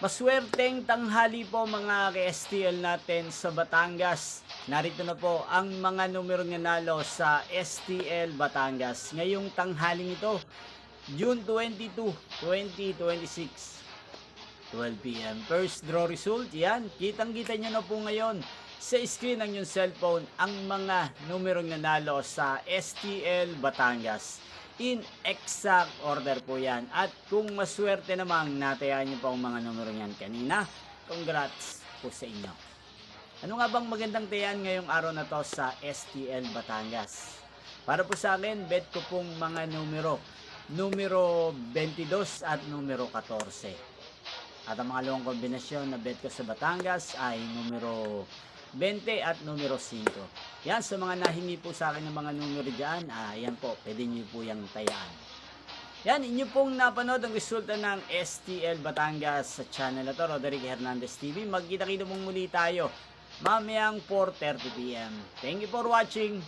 Maswerteng tanghali po mga ka-STL natin sa Batangas. Narito na po ang mga numerong nanalo sa STL Batangas. Ngayong tanghaling ito, June 22, 2026. 12 p.m. First draw result, yan. Kitang-kita nyo na po ngayon sa screen ng inyong cellphone ang mga numerong nanalo sa STL Batangas. In exact order po yan. At kung maswerte namang natayaan nyo pa ang mga numero yan kanina, congrats po sa inyo. Ano nga bang magandang tayan ngayong araw na to sa STL Batangas? Para po sa akin, bet ko pong mga numero 22 at numero 14. At ang mga luwang kombinasyon na bet ko sa Batangas ay numero 20 at numero 5. Yan, sa mga nahingi po sa akin ng mga numero dyan, yan po, pwede nyo po yung tayaan. Yan, inyo pong napanood ang resulta ng STL Batangas sa channel na to, Roderick Hernandez TV. Magkita-kita mong muli tayo mamayang 4:30 p.m. Thank you for watching.